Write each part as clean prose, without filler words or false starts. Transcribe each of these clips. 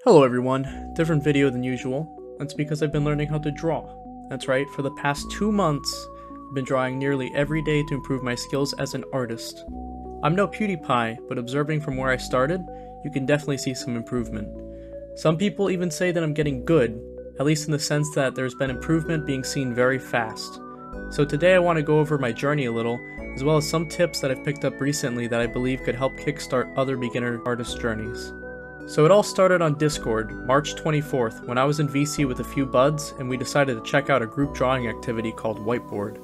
Hello everyone, different video than usual. That's because I've been learning how to draw. That's right, for the past 2 months, I've been drawing nearly every day to improve my skills as an artist. I'm no PewDiePie, but observing from where I started, you can definitely see some improvement. Some people even say that I'm getting good, at least in the sense that there's been improvement being seen very fast. So today I want to go over my journey a little, as well as some tips that I've picked up recently that I believe could help kickstart other beginner artist journeys. So it all started on Discord, March 24th, when I was in VC with a few buds and we decided to check out a group drawing activity called Whiteboard.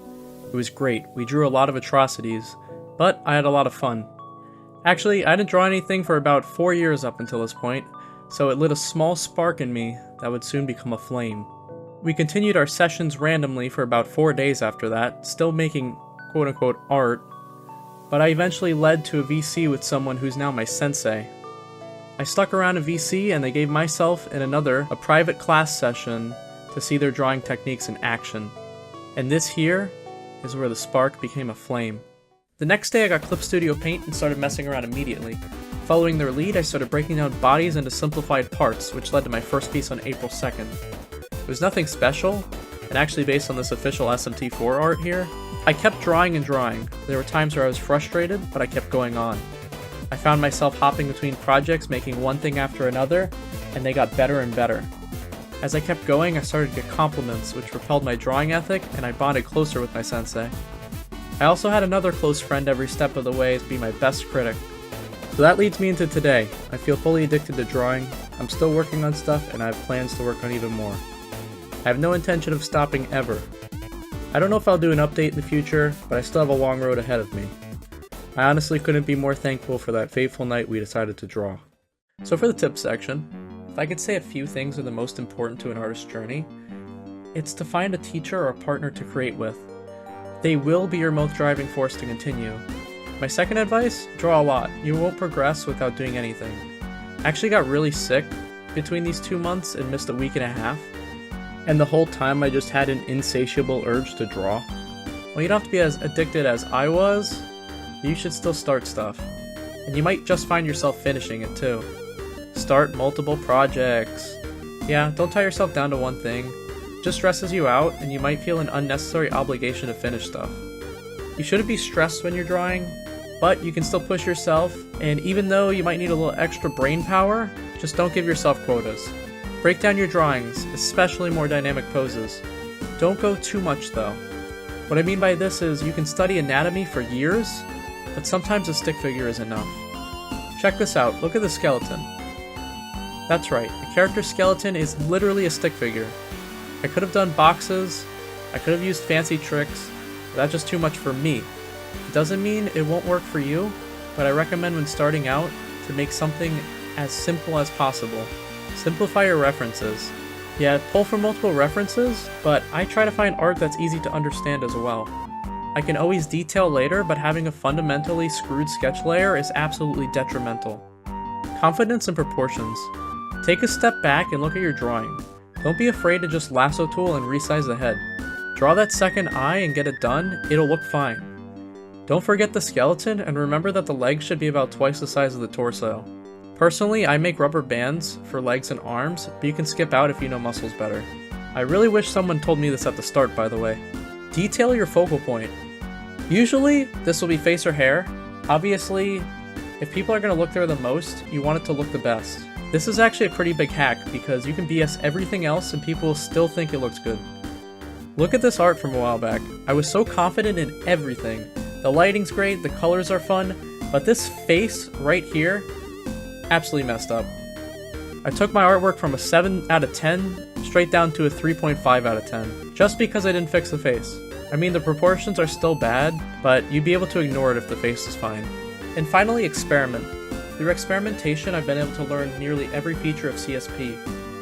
It was great, we drew a lot of atrocities, but I had a lot of fun. Actually, I didn't draw anything for about 4 years up until this point, so it lit a small spark in me that would soon become a flame. We continued our sessions randomly for about 4 days after that, still making quote-unquote art, but I eventually led to a VC with someone who's now my sensei. I stuck around in VC and they gave myself and another a private class session to see their drawing techniques in action. And this here is where the spark became a flame. The next day I got Clip Studio Paint and started messing around immediately. Following their lead, I started breaking down bodies into simplified parts, which led to my first piece on April 2nd. It was nothing special, and actually based on this official SMT4 art here. I kept drawing and drawing. There were times where I was frustrated, but I kept going on. I found myself hopping between projects, making one thing after another, and they got better and better. As I kept going, I started to get compliments, which propelled my drawing ethic, and I bonded closer with my sensei. I also had another close friend every step of the way to be my best critic. So that leads me into today. I feel fully addicted to drawing, I'm still working on stuff, and I have plans to work on even more. I have no intention of stopping ever. I don't know if I'll do an update in the future, but I still have a long road ahead of me. I honestly couldn't be more thankful for that fateful night we decided to draw. So for the tips section, if I could say a few things are the most important to an artist's journey, it's to find a teacher or a partner to create with. They will be your most driving force to continue. My second advice, draw a lot. You won't progress without doing anything. I actually got really sick between these 2 months and missed a week and a half. And the whole time I just had an insatiable urge to draw. Well, you don't have to be as addicted as I was, you should still start stuff. And you might just find yourself finishing it too. Start multiple projects. Yeah, don't tie yourself down to one thing. It just stresses you out and you might feel an unnecessary obligation to finish stuff. You shouldn't be stressed when you're drawing, but you can still push yourself, and even though you might need a little extra brain power, just don't give yourself quotas. Break down your drawings, especially more dynamic poses. Don't go too much though. What I mean by this is you can study anatomy for years, but sometimes a stick figure is enough. Check this out, look at the skeleton. That's right, the character's skeleton is literally a stick figure. I could have done boxes, I could have used fancy tricks, but that's just too much for me. It doesn't mean it won't work for you, but I recommend when starting out to make something as simple as possible. Simplify your references. Yeah, pull from multiple references, but I try to find art that's easy to understand as well. I can always detail later, but having a fundamentally screwed sketch layer is absolutely detrimental. Confidence and proportions. Take a step back and look at your drawing. Don't be afraid to just lasso tool and resize the head. Draw that second eye and get it done, it'll look fine. Don't forget the skeleton, and remember that the legs should be about twice the size of the torso. Personally, I make rubber bands for legs and arms, but you can skip out if you know muscles better. I really wish someone told me this at the start, by the way. Detail your focal point. Usually, this will be face or hair. Obviously, if people are going to look there the most, you want it to look the best. This is actually a pretty big hack because you can BS everything else and people will still think it looks good. Look at this art from a while back. I was so confident in everything. The lighting's great, the colors are fun, but this face right here, absolutely messed up. I took my artwork from a 7 out of 10 straight down to a 3.5 out of 10, just because I didn't fix the face. I mean, the proportions are still bad, but you'd be able to ignore it if the face is fine. And finally, experiment. Through experimentation, I've been able to learn nearly every feature of CSP.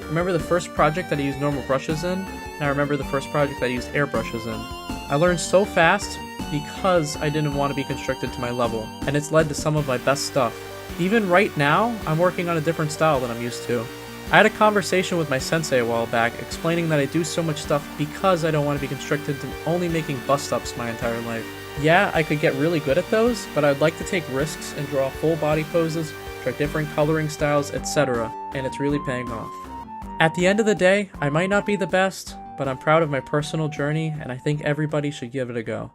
Remember the first project that I used normal brushes in, and I remember the first project that I used airbrushes in. I learned so fast because I didn't want to be constricted to my level, and it's led to some of my best stuff. Even right now, I'm working on a different style than I'm used to. I had a conversation with my sensei a while back explaining that I do so much stuff because I don't want to be constricted to only making bust-ups my entire life. Yeah, I could get really good at those, but I'd like to take risks and draw full body poses try different coloring styles, etc., and it's really paying off. At the end of the day, I might not be the best, but I'm proud of my personal journey and I think everybody should give it a go.